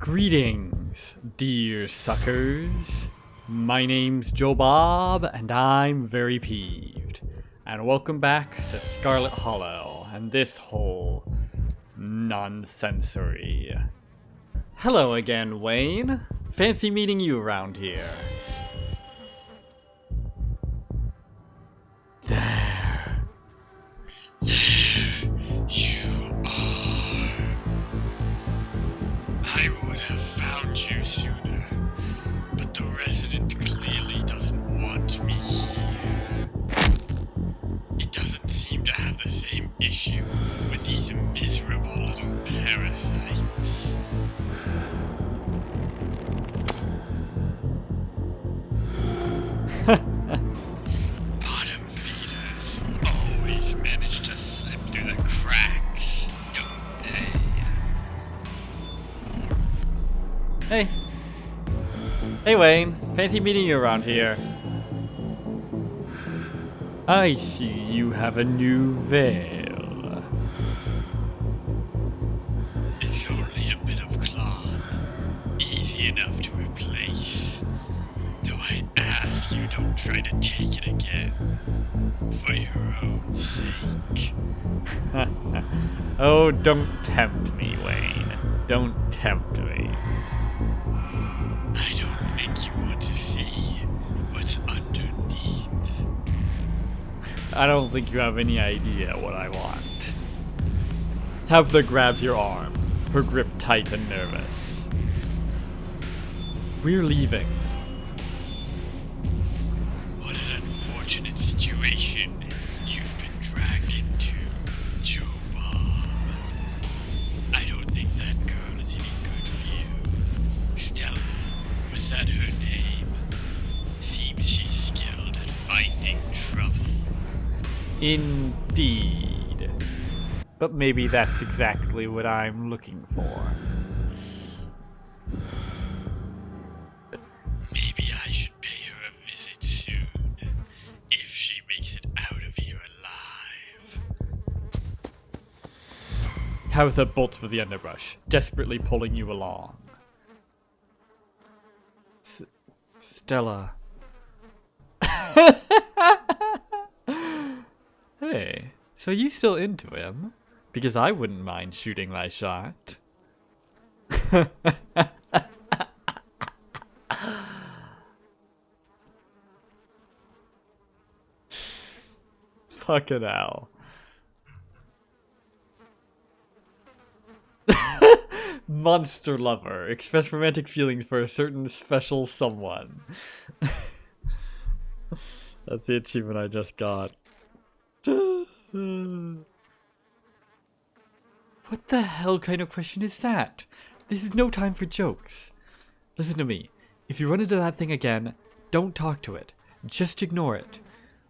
Greetings, dear suckers. My name's Joe Bob, and I'm very peeved. And welcome back to Scarlet Hollow, and this whole nonsensory. Hello again, Wayne. Fancy meeting you around here. There. You are. I would have found you sooner, but the resident clearly doesn't want me here. It doesn't seem to have the same issue with these miserable little parasites. Bottom feeders always manage to slip through the cracks, don't they? Hey. Hey, Wayne. Fancy meeting you around here. I see you have a new veil. It's only a bit of cloth, easy enough to replace. Though I ask you don't try to take it again, for your own sake. Oh, don't tempt me, Wayne. Don't tempt me. I don't think you want to see what's underneath. I don't think you have any idea what I want. Tabitha grabs your arm, her grip tight and nervous. We're leaving. What an unfortunate situation you've been dragged into, Joe Bob. I don't think that girl is any good for you. Stella, was that her name? Seems she's skilled at finding trouble. Indeed. But maybe that's exactly what I'm looking for. Maybe I should pay her a visit soon, if she makes it out of here alive. Tabitha bolts for the underbrush, desperately pulling you along. Stella. Hey, so you still into him? Because I wouldn't mind shooting my shot. Fucking hell. Monster lover. Express romantic feelings for a certain special someone. That's the achievement I just got. What the hell kind of question is that? This is no time for jokes. Listen to me. If you run into that thing again, don't talk to it. Just ignore it.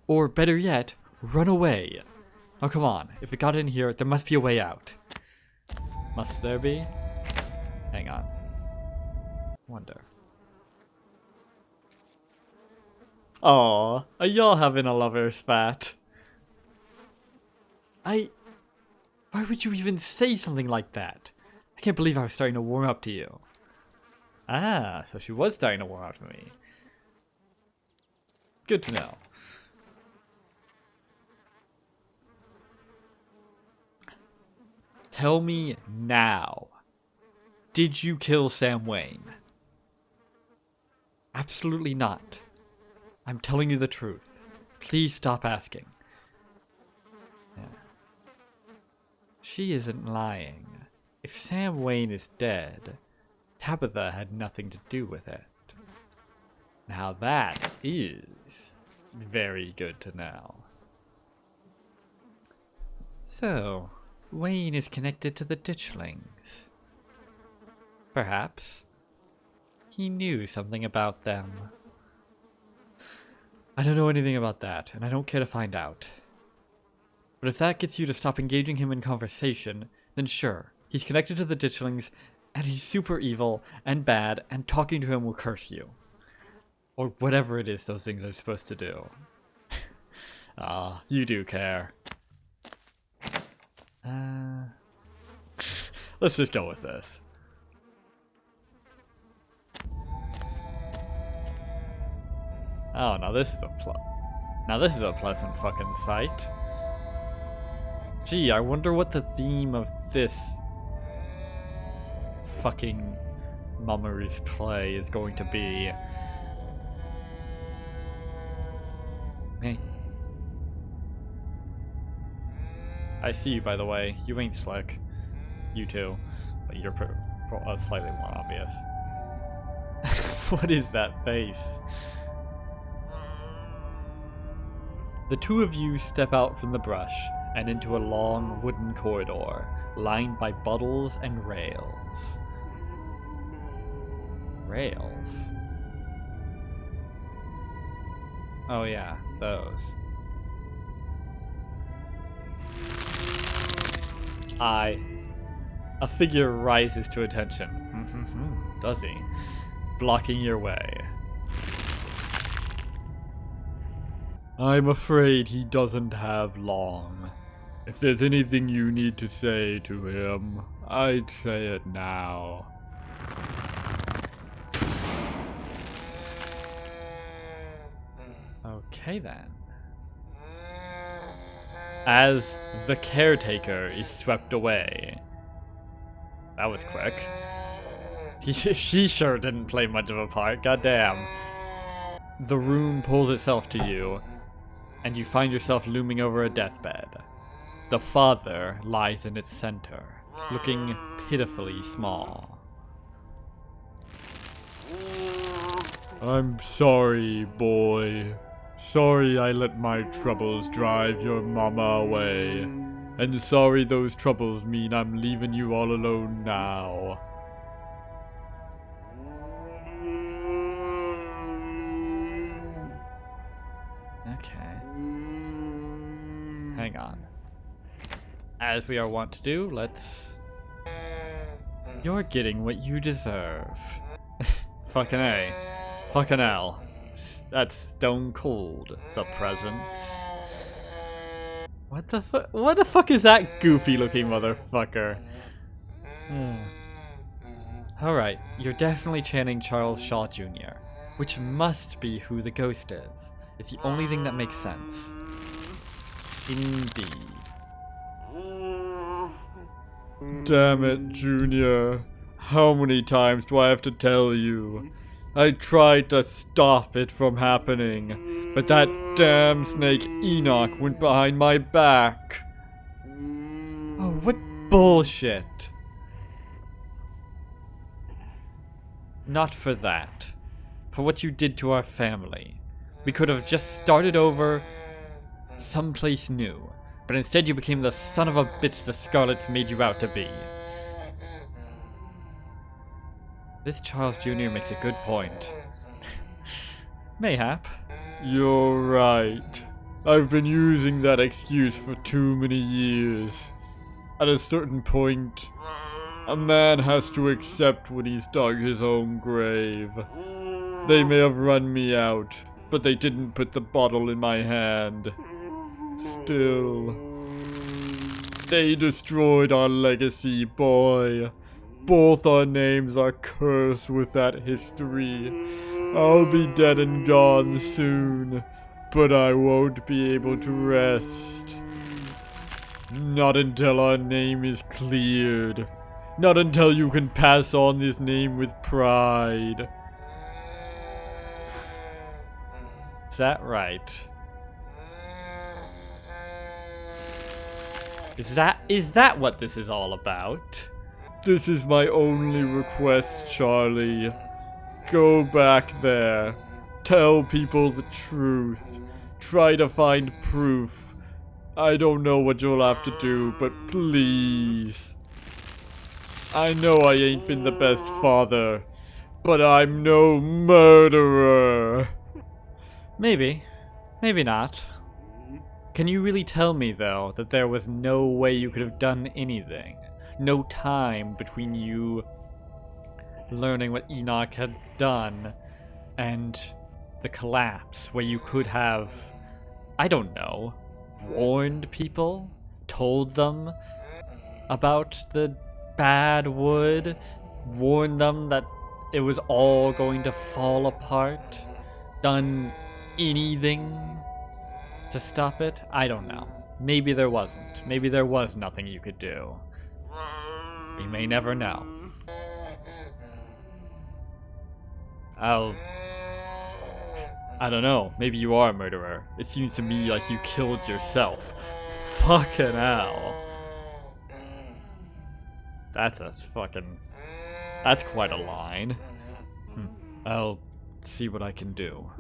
Or better yet, run away. Now come on. If it got in here, there must be a way out. Must there be? Hang on. Wonder. Aw, are y'all having a lover spat? Why would you even say something like that? I can't believe I was starting to warm up to you. Ah, so she was starting to warm up to me. Good to know. Tell me now. Did you kill Sam Wayne? Absolutely not. I'm telling you the truth. Please stop asking. Yeah. She isn't lying. If Sam Wayne is dead, Tabitha had nothing to do with it. Now that is very good to know. So, Wayne is connected to the Ditchlings. Perhaps he knew something about them. I don't know anything about that, and I don't care to find out. But if that gets you to stop engaging him in conversation, then sure, he's connected to the Ditchlings, and he's super evil and bad, and talking to him will curse you. Or whatever it is those things are supposed to do. Ah, you do care. Let's just go with this. Oh, now this is a pleasant fucking sight. Gee, I wonder what the theme of this fucking Mummery's play is going to be. Hey. I see you, by the way. You ain't slick. You too. But you're slightly more obvious. What is that face? The two of you step out from the brush and into a long wooden corridor lined by bottles and rails. Rails? Oh yeah, those. A figure rises to attention. Does he? Blocking your way. I'm afraid he doesn't have long. If there's anything you need to say to him, I'd say it now. Okay then. As the caretaker is swept away. That was quick. She sure didn't play much of a part, goddamn. The room pulls itself to you, and you find yourself looming over a deathbed. The father lies in its center, looking pitifully small. I'm sorry, boy. Sorry I let my troubles drive your mama away. And sorry those troubles mean I'm leaving you all alone now. Okay. Hang on. As we are wont to do, let's... You're getting what you deserve. Fucking A. Fucking L. That's stone cold, the presents. What the fuck is that goofy looking motherfucker? Alright, you're definitely chanting Charles Shaw Jr., which must be who the ghost is. It's the only thing that makes sense. Indeed. Damn it, Junior. How many times do I have to tell you? I tried to stop it from happening, but that damn snake Enoch went behind my back. Oh, what bullshit. Not for that. For what you did to our family. We could have just started over someplace new, but instead you became the son of a bitch the Scarlets made you out to be. This Charles Jr. makes a good point. Mayhap. You're right. I've been using that excuse for too many years. At a certain point, a man has to accept when he's dug his own grave. They may have run me out, but they didn't put the bottle in my hand. Still, they destroyed our legacy, boy. Both our names are cursed with that history. I'll be dead and gone soon, but I won't be able to rest. Not until our name is cleared. Not until you can pass on this name with pride. Is that right? Is that what this is all about? This is my only request, Charlie. Go back there. Tell people the truth. Try to find proof. I don't know what you'll have to do, but please. I know I ain't been the best father, but I'm no murderer. Maybe. Maybe not. Can you really tell me, though, that there was no way you could have done anything? No time between you learning what Enoch had done and the collapse, where you could have, I don't know, warned people? Told them about the bad wood? Warned them that it was all going to fall apart? Done anything to stop it? I don't know. Maybe there wasn't. Maybe there was nothing you could do. We may never know. I don't know. Maybe you are a murderer. It seems to me like you killed yourself. Fucking hell. That's quite a line. I'll see what I can do.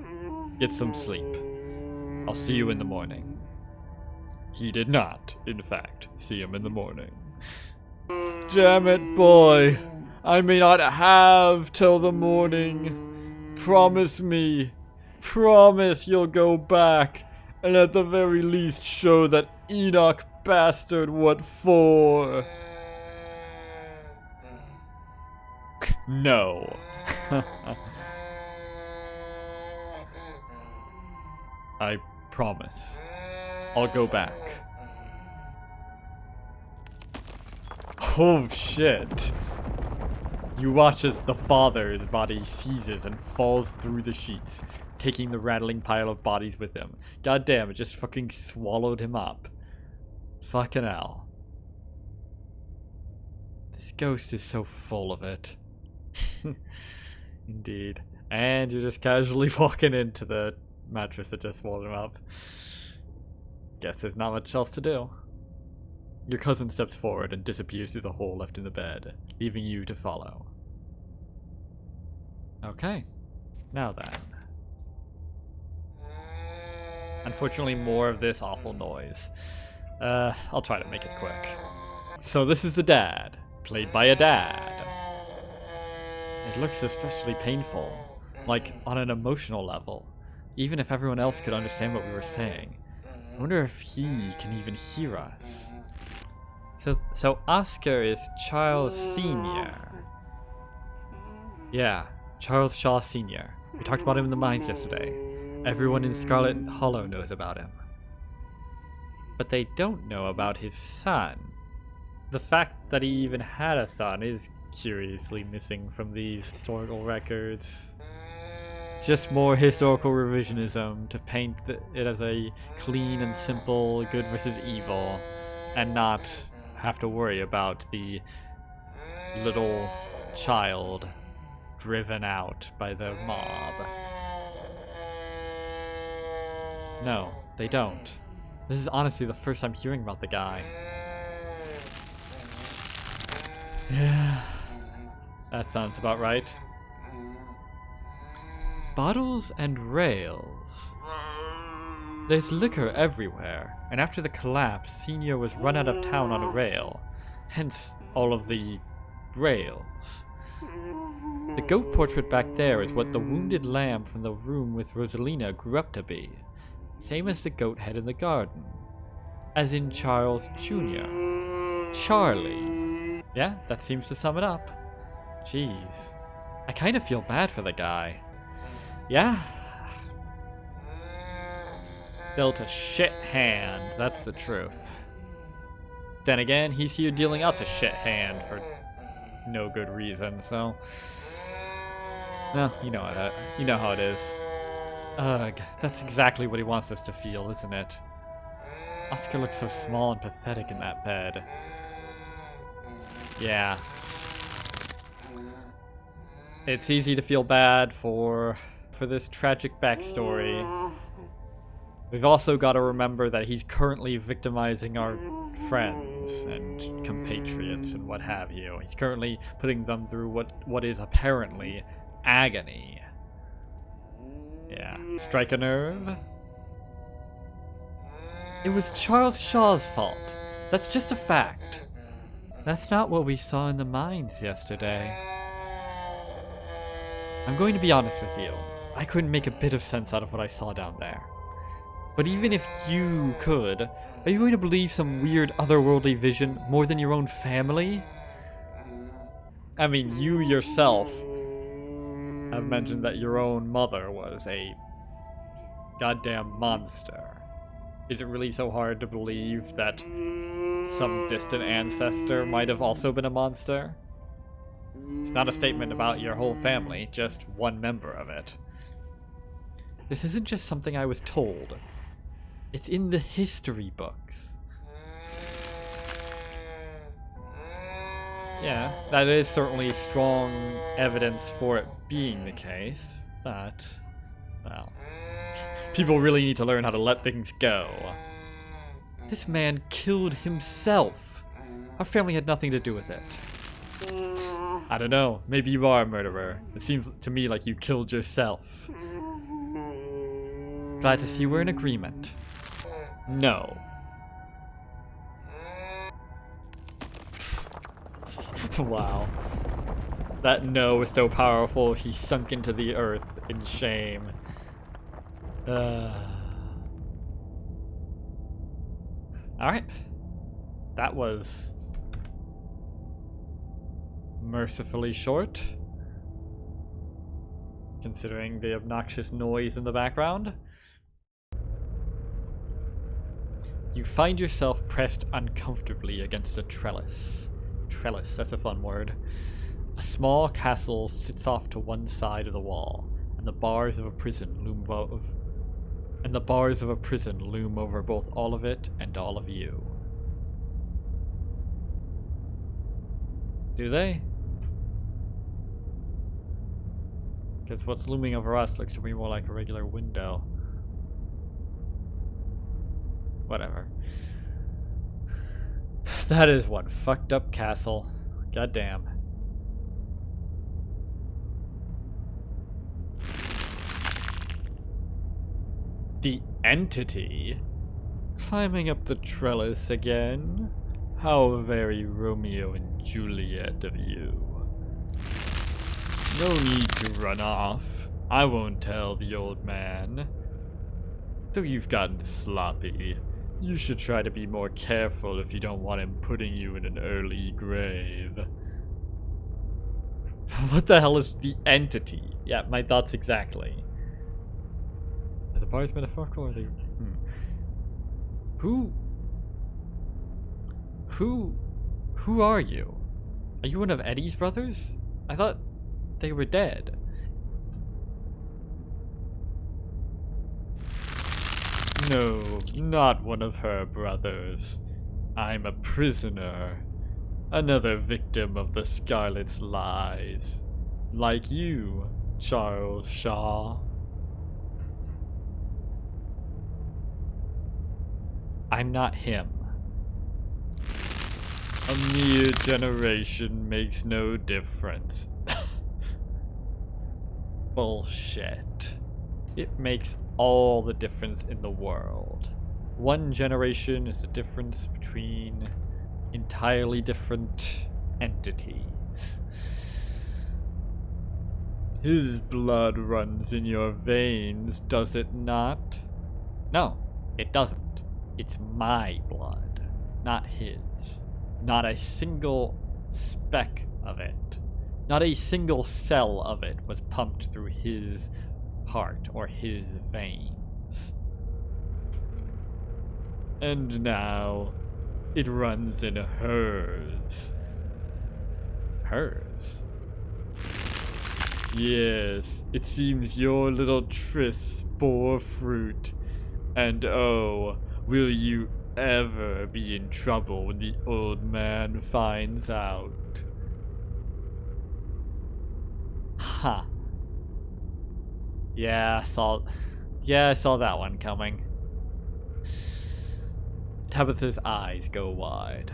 Get some sleep. I'll see you in the morning. He did not, in fact, see him in the morning. Damn it, boy. I may not have till the morning. Promise me. Promise you'll go back and at the very least show that Enoch bastard what for. No. I promise. I'll go back. Oh shit. You watch as the father's body seizes and falls through the sheets, taking the rattling pile of bodies with him. God damn, it just fucking swallowed him up. Fucking hell. This ghost is so full of it. Indeed. And you're just casually walking into the mattress that just swallowed him up. Guess there's not much else to do. Your cousin steps forward and disappears through the hole left in the bed, leaving you to follow. Okay. Now then. Unfortunately, more of this awful noise. I'll try to make it quick. So this is the dad, played by a dad. It looks especially painful, like on an emotional level, even if everyone else could understand what we were saying. I wonder if he can even hear us. So Oscar is Charles Sr. Yeah, Charles Shaw Sr. We talked about him in the mines yesterday. Everyone in Scarlet Hollow knows about him. But they don't know about his son. The fact that he even had a son is curiously missing from these historical records. Just more historical revisionism to paint it as a clean and simple good versus evil, and not have to worry about the little child driven out by the mob. No, they don't. This is honestly the first time hearing about the guy. Yeah, that sounds about right. Bottles and rails. There's liquor everywhere, and after the collapse, Senior was run out of town on a rail, hence all of the rails. The goat portrait back there is what the wounded lamb from the room with Rosalina grew up to be, same as the goat head in the garden, as in Charles Jr. Charlie. Yeah, that seems to sum it up. Jeez, I kind of feel bad for the guy. Yeah. Dealt a shit hand, that's the truth. Then again, he's here dealing out a shit hand for no good reason, so... Well, you know how it is. Ugh, that's exactly what he wants us to feel, isn't it? Oscar looks so small and pathetic in that bed. Yeah. It's easy to feel bad for this tragic backstory. We've also got to remember that he's currently victimizing our friends and compatriots and what have you. He's currently putting them through what is apparently agony. Yeah. Strike a nerve? It was Charles Shaw's fault. That's just a fact. That's not what we saw in the mines yesterday. I'm going to be honest with you. I couldn't make a bit of sense out of what I saw down there. But even if you could, are you going to believe some weird otherworldly vision more than your own family? I mean, you yourself have mentioned that your own mother was a goddamn monster. Is it really so hard to believe that some distant ancestor might have also been a monster? It's not a statement about your whole family, just one member of it. This isn't just something I was told. It's in the history books. Yeah, that is certainly strong evidence for it being the case, but, well, people really need to learn how to let things go. This man killed himself. Our family had nothing to do with it. I don't know, maybe you are a murderer. It seems to me like you killed yourself. Glad to see we're in agreement. No. Wow. That no was so powerful, he sunk into the earth in shame. Alright. That was mercifully short, considering the obnoxious noise in the background. You find yourself pressed uncomfortably against a trellis. Trellis, that's a fun word. A small castle sits off to one side of the wall, and the bars of a prison loom over both all of it and all of you. Do they? Because what's looming over us looks to me more like a regular window. Whatever. That is one fucked up castle. Goddamn. The entity? Climbing up the trellis again? How very Romeo and Juliet of you. No need to run off. I won't tell the old man. Though you've gotten sloppy, you should try to be more careful if you don't want him putting you in an early grave. What the hell is the entity? Yeah, my thoughts exactly. Are the bars metaphorical or are they... Who are you? Are you one of Eddie's brothers? I thought they were dead. No, not one of her brothers. I'm a prisoner. Another victim of the Scarlet's lies. Like you, Charles Shaw. I'm not him. A mere generation makes no difference. Bullshit. It makes all the difference in the world. One generation is the difference between entirely different entities. His blood runs in your veins, does it not? No, it doesn't. It's my blood, not his. Not a single speck of it. Not a single cell of it was pumped through his heart or his veins. And now, it runs in hers. Hers? Yes, it seems your little trysts bore fruit. And oh, will you ever be in trouble when the old man finds out? Ha. Yeah, I saw that one coming. Tabitha's eyes go wide.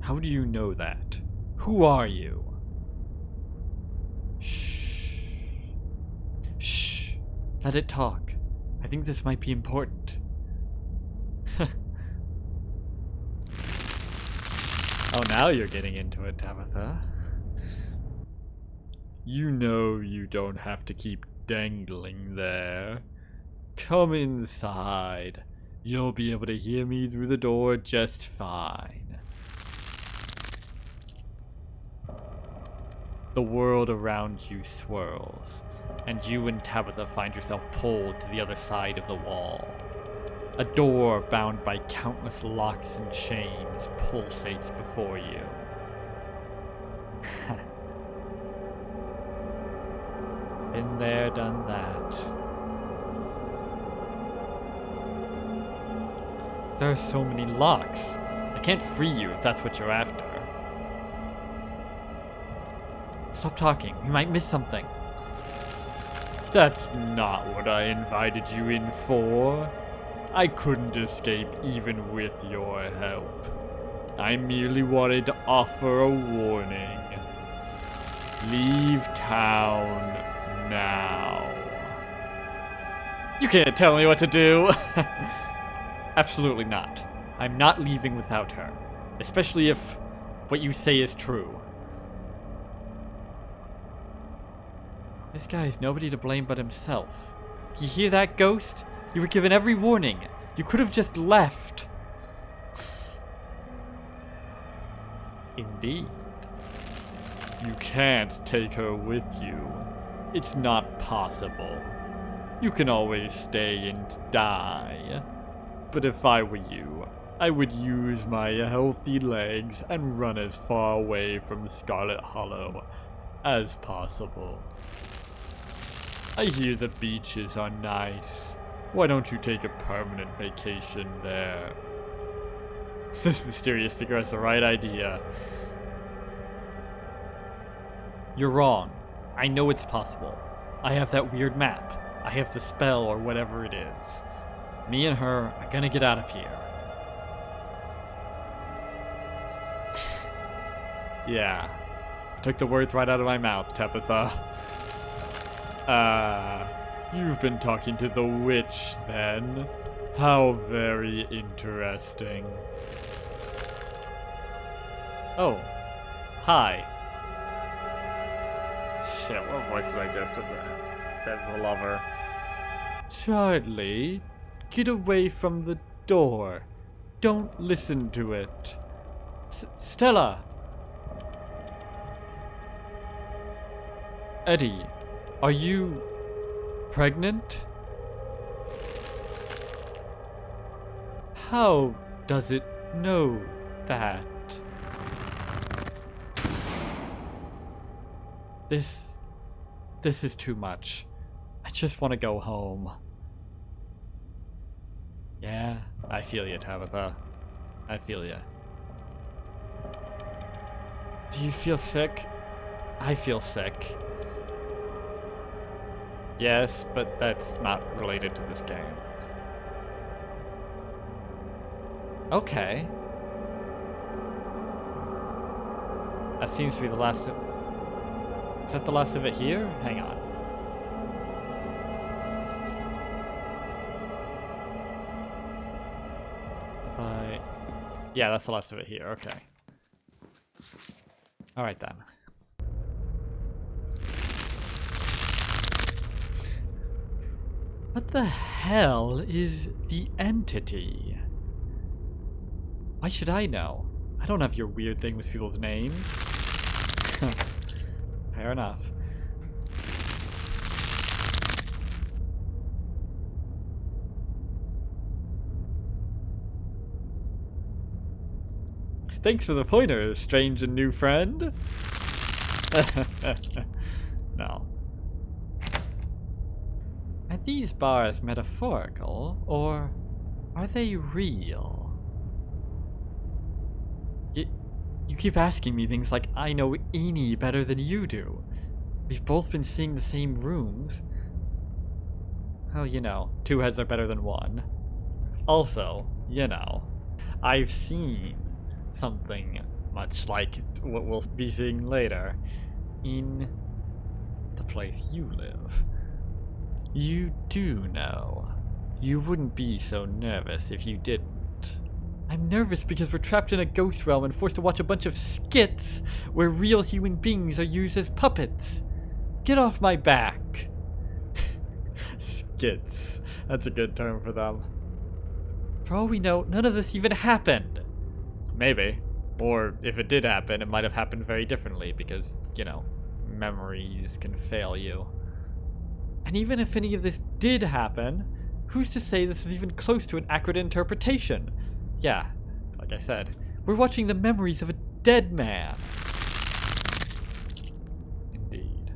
How do you know that? Who are you? Shh. Shh. Let it talk. I think this might be important. Oh, now you're getting into it, Tabitha. You know you don't have to keep dangling there. Come inside. You'll be able to hear me through the door just fine. The world around you swirls, and you and Tabitha find yourself pulled to the other side of the wall. A door bound by countless locks and chains pulsates before you. Been there, done that. There are so many locks. I can't free you if that's what you're after. Stop talking. You might miss something. That's not what I invited you in for. I couldn't escape even with your help. I merely wanted to offer a warning. Leave town now. You can't tell me what to do. Absolutely not. I'm not leaving without her. Especially if what you say is true. This guy is nobody to blame but himself. You hear that, Ghost? You were given every warning. You could have just left. Indeed. You can't take her with you. It's not possible. You can always stay and die. But if I were you, I would use my healthy legs and run as far away from Scarlet Hollow as possible. I hear the beaches are nice. Why don't you take a permanent vacation there? This mysterious figure has the right idea. You're wrong. I know it's possible. I have that weird map. I have the spell or whatever it is. Me and her are gonna get out of here. Yeah. Took the words right out of my mouth, Tabitha. You've been talking to the witch, then? How very interesting. Oh. Hi. Shit, what voice did I give to the lover? Charlie, get away from the door. Don't listen to it. Stella! Eddie, are you pregnant? How does it know that? This is too much. I just want to go home. Yeah, I feel you, Tabitha. I feel you. Do you feel sick? I feel sick. Yes, but that's not related to this game. Okay. That seems to be the last of... Is that the last of it here? Hang on. Yeah, that's the last of it here. Okay. Alright then. What the hell is the entity? Why should I know? I don't have your weird thing with people's names. Fair enough. Thanks for the pointer, strange and new friend. No. Are these bars metaphorical, or are they real? You keep asking me things like I know any better than you do. We've both been seeing the same rooms. Well, you know, two heads are better than one. Also, you know, I've seen something much like what we'll be seeing later in the place you live. You do know. You wouldn't be so nervous if you didn't. I'm nervous because we're trapped in a ghost realm and forced to watch a bunch of skits where real human beings are used as puppets. Get off my back. Skits. That's a good term for them. For all we know, none of this even happened. Maybe. Or if it did happen, it might have happened very differently because, you know, memories can fail you. And even if any of this did happen, Who's to say this is even close to an accurate interpretation? Yeah, like I said, we're watching the memories of a dead man. Indeed.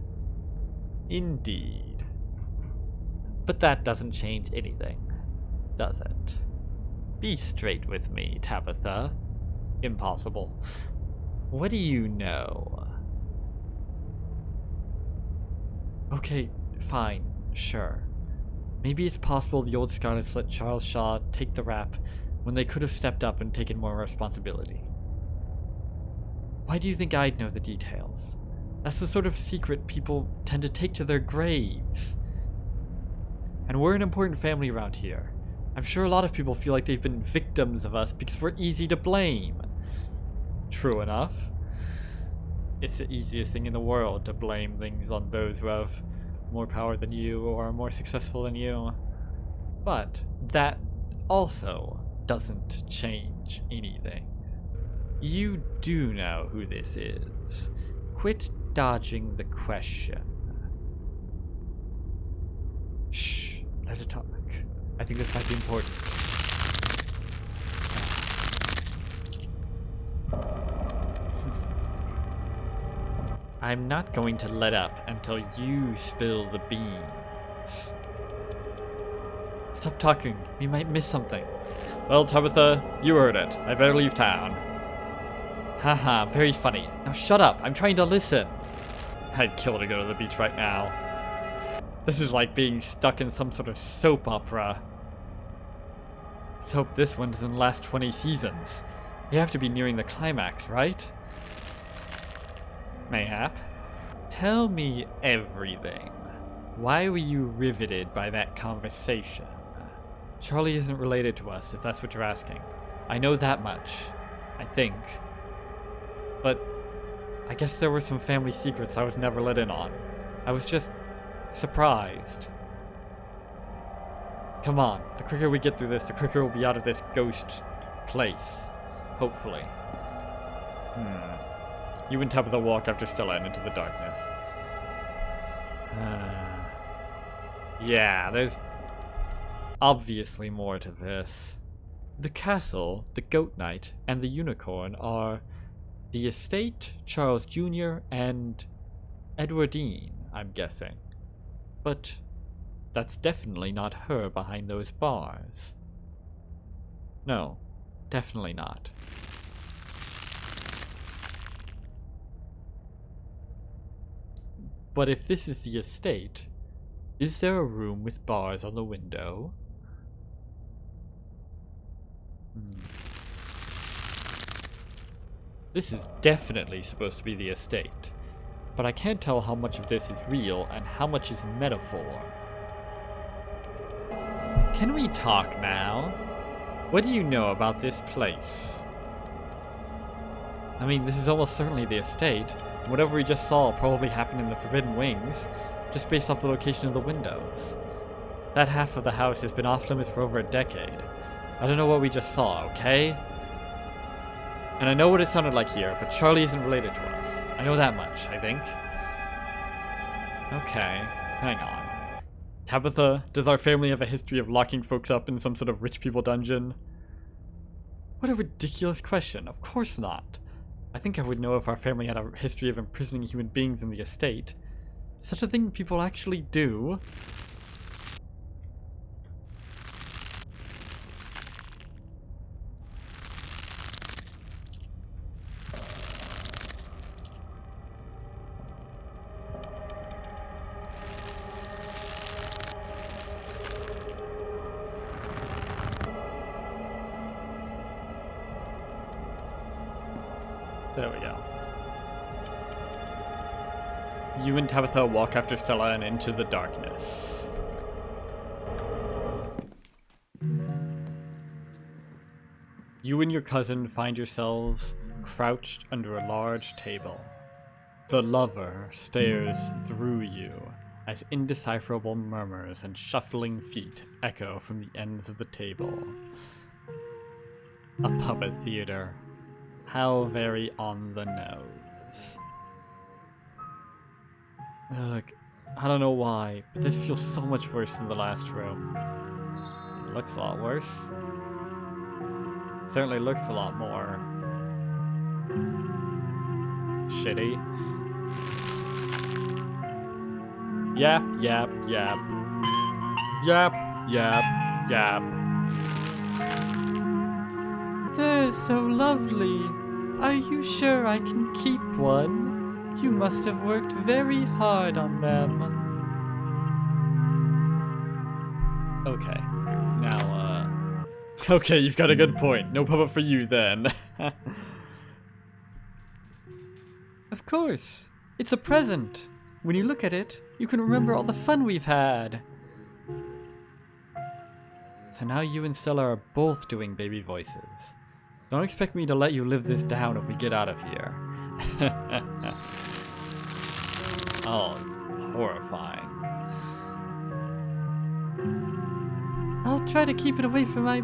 Indeed. But that doesn't change anything, does it? Be straight with me, Tabitha. Impossible. What do you know? Okay, fine, sure. Maybe it's possible the old Scarlets let Charles Shaw take the rap when they could have stepped up and taken more responsibility. Why do you think I'd know the details? That's the sort of secret people tend to take to their graves. And we're an important family around here. I'm sure a lot of people feel like they've been victims of us because we're easy to blame. True enough. It's the easiest thing in the world to blame things on those who have more power than you or are more successful than you. But that also doesn't change anything. You do know who this is. Quit dodging the question. Shh, let it talk. I think this might be important. I'm not going to let up until you spill the beans. Stop talking. We might miss something. Well, Tabitha, you heard it. I better leave town. Haha, very funny. Now shut up. I'm trying to listen. I'd kill to go to the beach right now. This is like being stuck in some sort of soap opera. Let's hope this one doesn't last 20 seasons. You have to be nearing the climax, right? Mayhap. Tell me everything. Why were you riveted by that conversation? Charlie isn't related to us, if that's what you're asking. I know that much. I think. But I guess there were some family secrets I was never let in on. I was just surprised. Come on, the quicker we get through this, the quicker we'll be out of this ghost place. Hopefully. You and Tabitha walk after Stella into the darkness. Yeah, there's obviously more to this. The castle, the goat knight, and the unicorn are the estate, Charles Jr., and Edwardine, I'm guessing. But that's definitely not her behind those bars. No, definitely not. But if this is the estate, is there a room with bars on the window? This is definitely supposed to be the estate, but I can't tell how much of this is real and how much is metaphor. Can we talk now? What do you know about this place? I mean, this is almost certainly the estate. Whatever we just saw probably happened in the Forbidden Wings, just based off the location of the windows. That half of the house has been off limits for over a decade. I don't know what we just saw, okay? And I know what it sounded like here, but Charlie isn't related to us. I know that much, I think. Okay, hang on. Tabitha, does our family have a history of locking folks up in some sort of rich people dungeon? What a ridiculous question. Of course not. I think I would know if our family had a history of imprisoning human beings in the estate. Such a thing people actually do. There we go. You and Tabitha walk after Stella and into the darkness. You and your cousin find yourselves crouched under a large table. The lover stares through you as indecipherable murmurs and shuffling feet echo from the ends of the table. A puppet theater. How very on the nose. Ugh, I don't know why, but this feels so much worse than the last room. looks a lot worse. Certainly looks a lot more shitty. Yap, yap, yap. Yap, yap, yap. They're so lovely. Are you sure I can keep one? You must have worked very hard on them. Okay. Now, okay, you've got a good point. No puppet for you, then. Of course. It's a present. When you look at it, you can remember all the fun we've had. So now you and Stella are both doing baby voices. Don't expect me to let you live this down if we get out of here. Oh, horrifying. I'll try to keep it away from my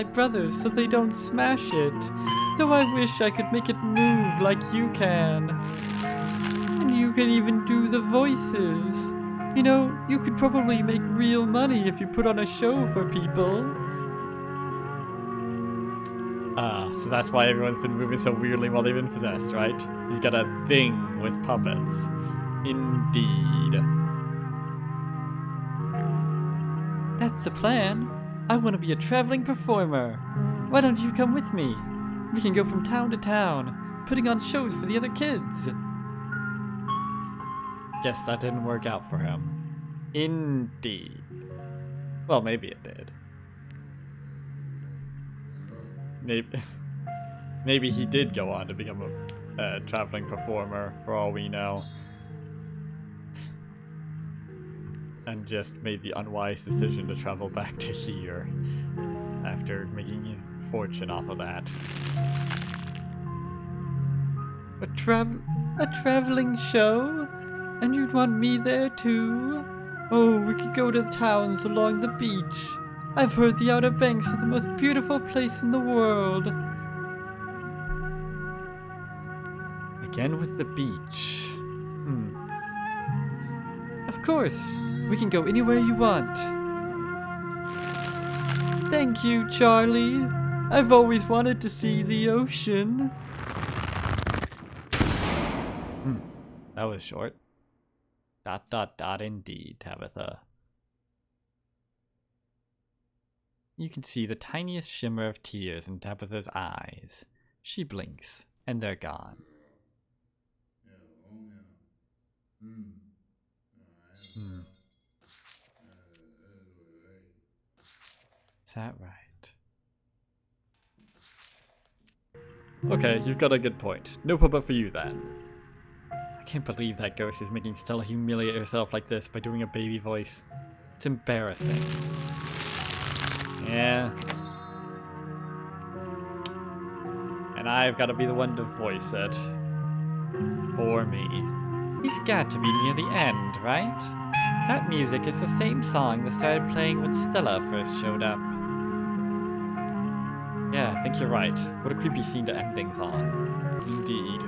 brothers so they don't smash it. Though I wish I could make it move like you can. And you can even do the voices. You know, you could probably make real money if you put on a show for people. So that's why everyone's been moving so weirdly while they've been possessed, right? He's got a thing with puppets. Indeed. That's the plan. I want to be a traveling performer. Why don't you come with me? We can go from town to town, putting on shows for the other kids. Guess that didn't work out for him. Indeed. Well, maybe it did. Maybe he did go on to become a traveling performer, for all we know. And just made the unwise decision to travel back to here after making his fortune off of that. A traveling show? And you'd want me there too? Oh, we could go to the towns along the beach. I've heard the Outer Banks are the most beautiful place in the world. Again with the beach. Of course. We can go anywhere you want. Thank you, Charlie. I've always wanted to see the ocean. That was short. ... indeed, Tabitha. You can see the tiniest shimmer of tears in Tabitha's eyes. She blinks, and they're gone. Is that right? Okay, you've got a good point. No puppet for you then. I can't believe that ghost is making Stella humiliate herself like this by doing a baby voice. It's embarrassing. Yeah. And I've got to be the one to voice it. Poor me. We've got to be near the end, right? That music is the same song that started playing when Stella first showed up. Yeah, I think you're right. What a creepy scene to end things on. Indeed.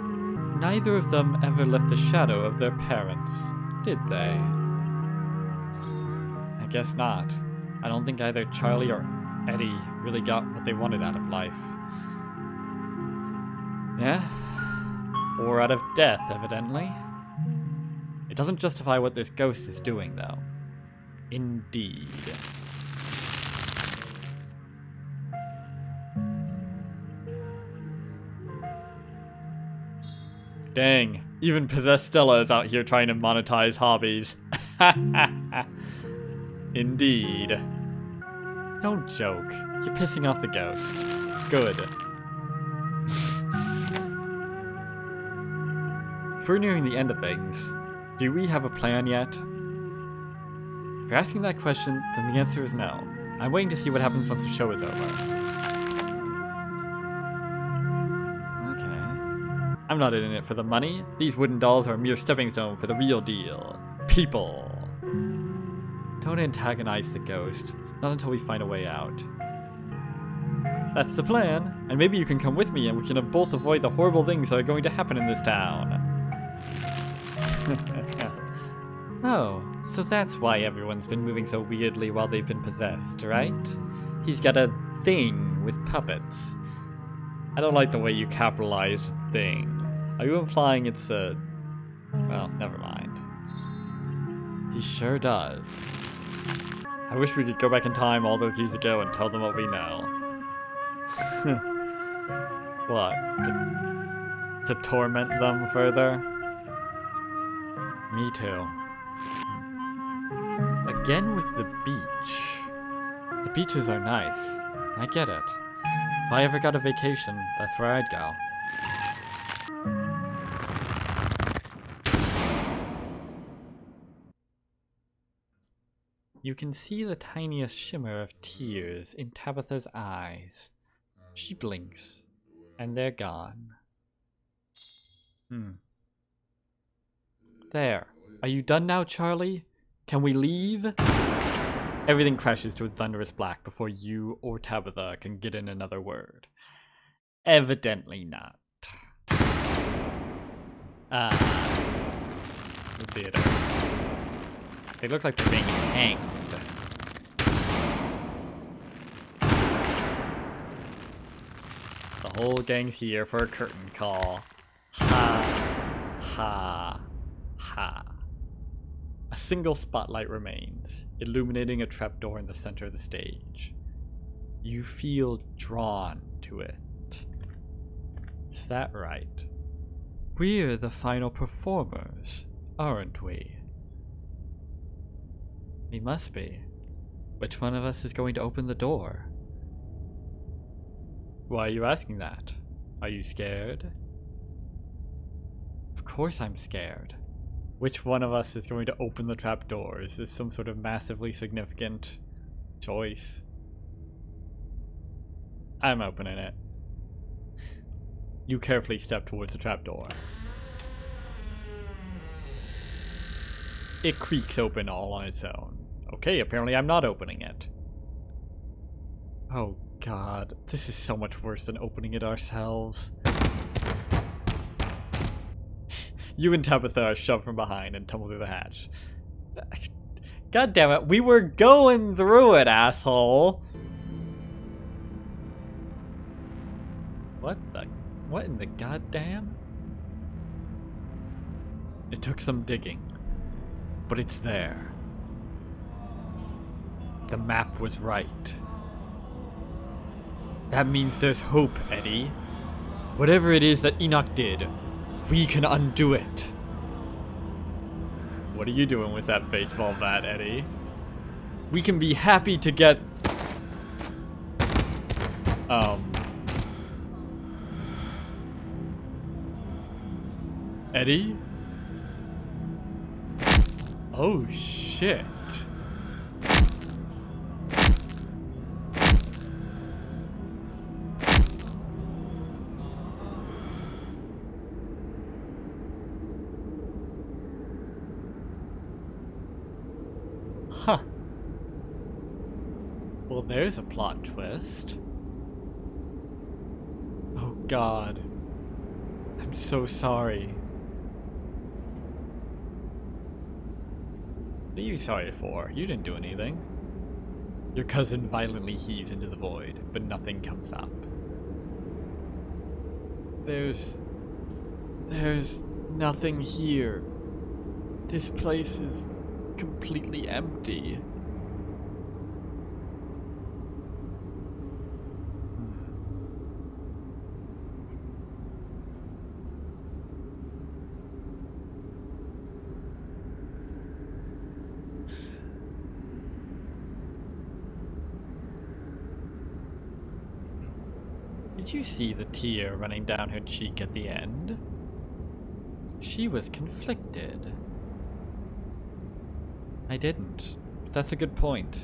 Neither of them ever left the shadow of their parents, did they? I guess not. I don't think either Charlie or Eddie really got what they wanted out of life. Yeah? Or out of death, evidently. It doesn't justify what this ghost is doing, though. Indeed. Dang, even possessed Stella is out here trying to monetize hobbies. Indeed. Don't joke. You're pissing off the ghost. Good. If we're nearing the end of things, do we have a plan yet? If you're asking that question, then the answer is no. I'm waiting to see what happens once the show is over. I'm not in it for the money. These wooden dolls are a mere stepping stone for the real deal. People. Don't antagonize the ghost. Not until we find a way out. That's the plan. And maybe you can come with me and we can both avoid the horrible things that are going to happen in this town. Oh, So that's why everyone's been moving so weirdly while they've been possessed, right? He's got a thing with puppets. I don't like the way you capitalize thing. Are you implying it's a... Well, never mind. He sure does. I wish we could go back in time all those years ago and tell them what we know. What? To torment them further? Me too. Again with the beach. The beaches are nice. I get it. If I ever got a vacation, that's where I'd go. You can see the tiniest shimmer of tears in Tabitha's eyes. She blinks, and they're gone. There. Are you done now, Charlie? Can we leave? Everything crashes to a thunderous black before you or Tabitha can get in another word. Evidently not. The theater. They look like they're being hanged. The whole gang's here for a curtain call. Ha. Ha. Ha. A single spotlight remains, illuminating a trapdoor in the center of the stage. You feel drawn to it. Is that right? We're the final performers, aren't we? We must be. Which one of us is going to open the door? Why are you asking that? Are you scared? Of course I'm scared. Which one of us is going to open the trapdoor? Is this some sort of massively significant choice? I'm opening it. You carefully step towards the trapdoor. It creaks open all on its own. Okay, apparently I'm not opening it. Oh god, this is so much worse than opening it ourselves. You and Tabitha are shoved from behind and tumble through the hatch. God damn it, we were going through it, asshole! What in the goddamn? It took some digging, but it's there. The map was right. That means there's hope, Eddie. Whatever it is that Enoch did, we can undo it. What are you doing with that baseball bat, Eddie? We can be happy together. Eddie? Oh shit. Huh. Well, there's a plot twist. Oh god. I'm so sorry. What are you sorry for? You didn't do anything. Your cousin violently heaves into the void, but nothing comes up. There's nothing here. This place is completely empty. Did you see the tear running down her cheek at the end? She was conflicted. I didn't. But that's a good point.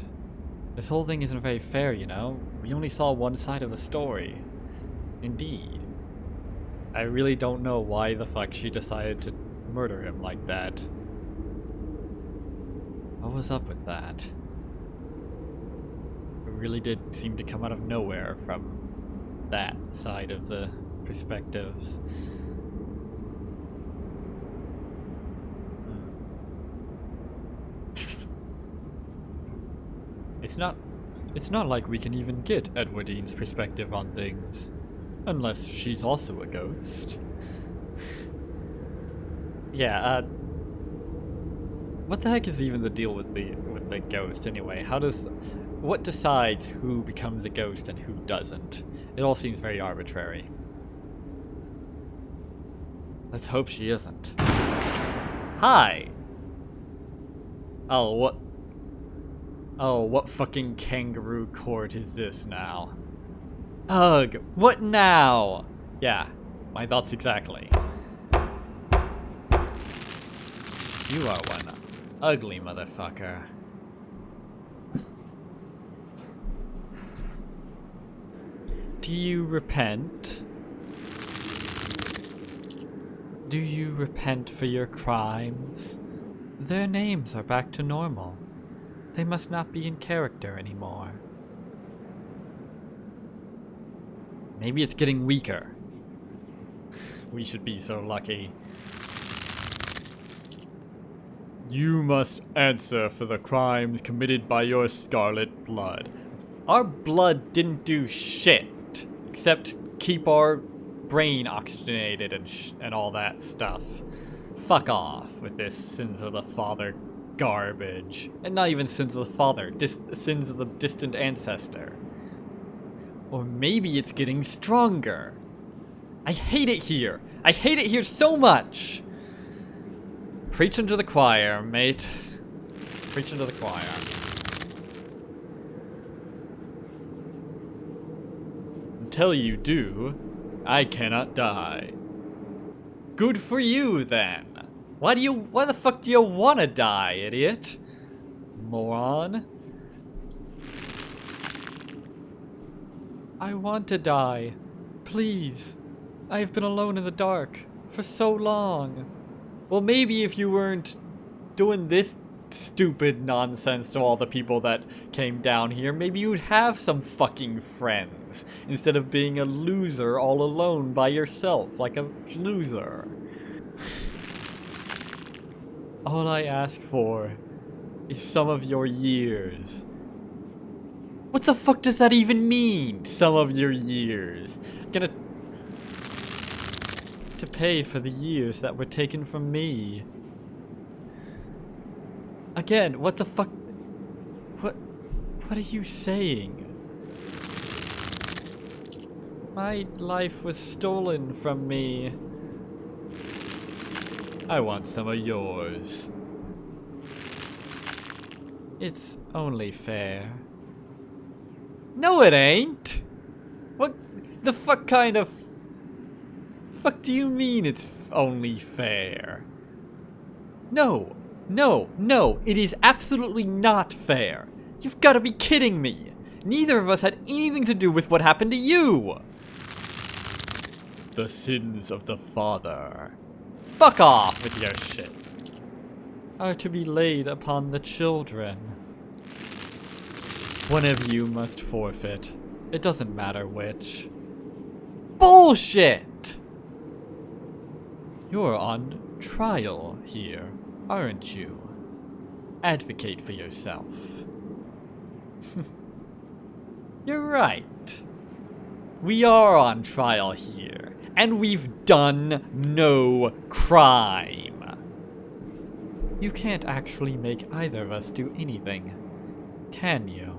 This whole thing isn't very fair, you know? We only saw one side of the story. Indeed. I really don't know why the fuck she decided to murder him like that. What was up with that? It really did seem to come out of nowhere from that side of the perspectives. It's not like we can even get Edwardine's perspective on things. Unless she's also a ghost. Yeah, what the heck is even the deal with the ghost anyway? What decides who becomes a ghost and who doesn't? It all seems very arbitrary. Let's hope she isn't. Hi! Oh, what fucking kangaroo court is this now? Ugh, what now? Yeah, my thoughts exactly. You are one ugly motherfucker. Do you repent? Do you repent for your crimes? Their names are back to normal. They must not be in character anymore. Maybe it's getting weaker. We should be so lucky. You must answer for the crimes committed by your scarlet blood. Our blood didn't do shit, except keep our brain oxygenated and all that stuff. Fuck off with this sins of the father garbage. And not even sins of the father, sins of the distant ancestor. Or maybe it's getting stronger. I hate it here. I hate it here so much. Preach into the choir, mate. Preach into the choir. Until you do, I cannot die. Good for you, then. Why the fuck do you wanna die, idiot? Moron. I want to die. Please. I have been alone in the dark for so long. Well, maybe if you weren't doing this stupid nonsense to all the people that came down here, maybe you'd have some fucking friends instead of being a loser all alone by yourself, like a loser. All I ask for is some of your years. What the fuck does that even mean? Some of your years. Gonna to pay for the years that were taken from me. Again, what the fuck? What are you saying? My life was stolen from me. I want some of yours. It's only fair. No, it ain't! What the fuck kind of... fuck do you mean it's only fair? No, it is absolutely not fair. You've gotta be kidding me. Neither of us had anything to do with what happened to you. The sins of the father. Fuck off with your shit. Are to be laid upon the children. One of you must forfeit. It doesn't matter which. Bullshit! You're on trial here, aren't you? Advocate for yourself. You're right. We are on trial here, and we've done no crime. You can't actually make either of us do anything, can you?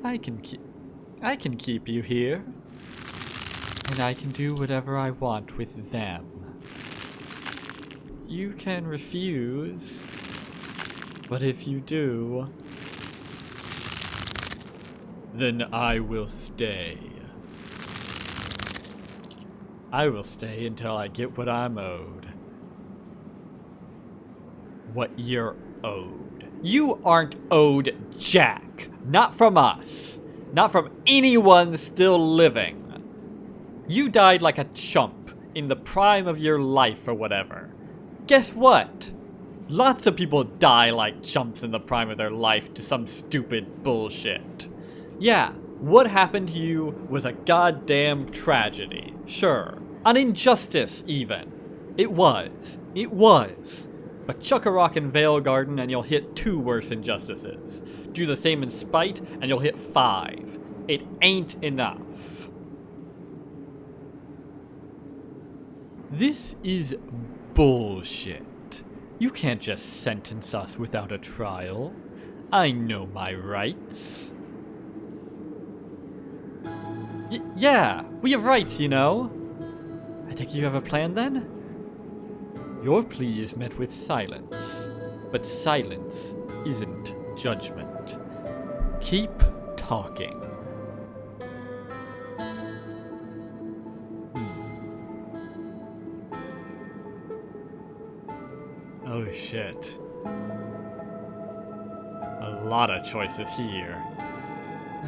I can keep you here. And I can do whatever I want with them. You can refuse. But if you do, then I will stay. I will stay until I get what I'm owed. What you're owed. You aren't owed jack. Not from us. Not from anyone still living. You died like a chump in the prime of your life or whatever. Guess what? Lots of people die like chumps in the prime of their life to some stupid bullshit. Yeah, what happened to you was a goddamn tragedy. Sure. An injustice, even. It was. But chuck a rock in Vale Garden and you'll hit 2 worse injustices. Do the same in Spite and you'll hit 5. It ain't enough. This is bullshit. You can't just sentence us without a trial. I know my rights. Yeah, we have rights, you know. I take you have a plan then? Your plea is met with silence, but silence isn't judgment. Keep talking. Oh shit. A lot of choices here.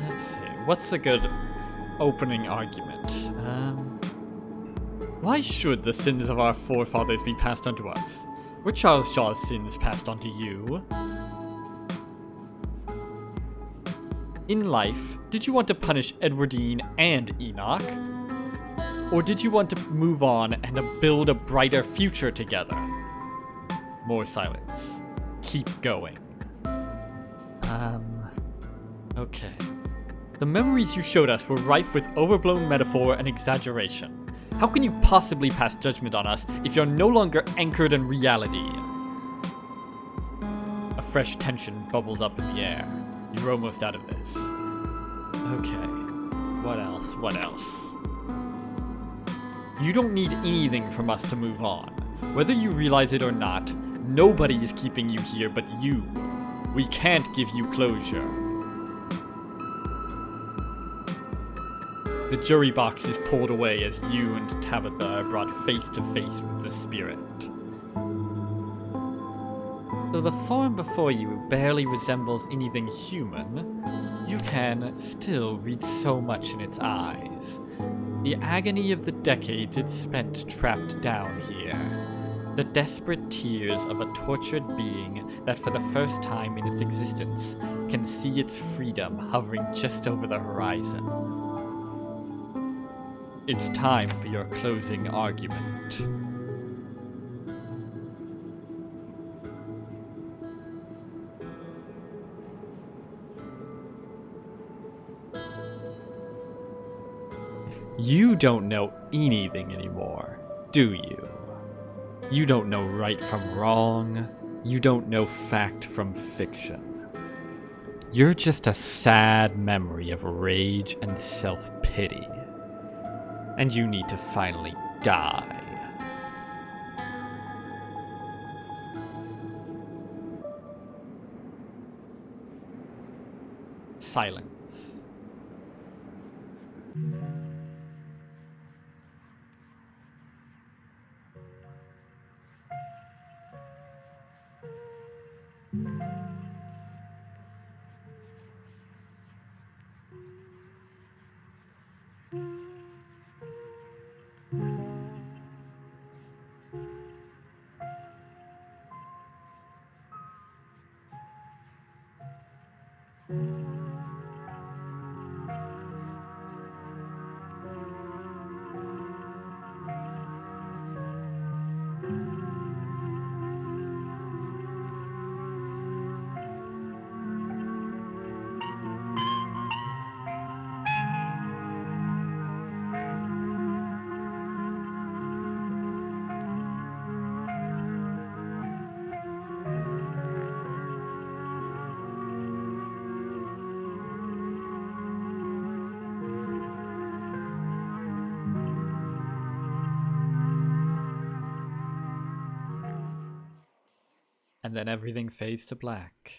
Let's see, what's a good opening argument? Why should the sins of our forefathers be passed on to us? Were Charles Shaw's sins passed on to you? In life, did you want to punish Edwardine and Enoch? Or did you want to move on and build a brighter future together? More silence. Keep going. Okay. The memories you showed us were rife with overblown metaphor and exaggeration. How can you possibly pass judgment on us if you're no longer anchored in reality? A fresh tension bubbles up in the air. You're almost out of this. Okay. What else? What else? You don't need anything from us to move on. Whether you realize it or not, nobody is keeping you here but you. We can't give you closure. The jury box is pulled away as you and Tabitha are brought face to face with the spirit. Though the form before you barely resembles anything human, you can still read so much in its eyes. The agony of the decades it spent trapped down here. The desperate tears of a tortured being that for the first time in its existence can see its freedom hovering just over the horizon. It's time for your closing argument. You don't know anything anymore, do you? You don't know right from wrong. You don't know fact from fiction. You're just a sad memory of rage and self-pity. And you need to finally die. Silence. And then everything fades to black.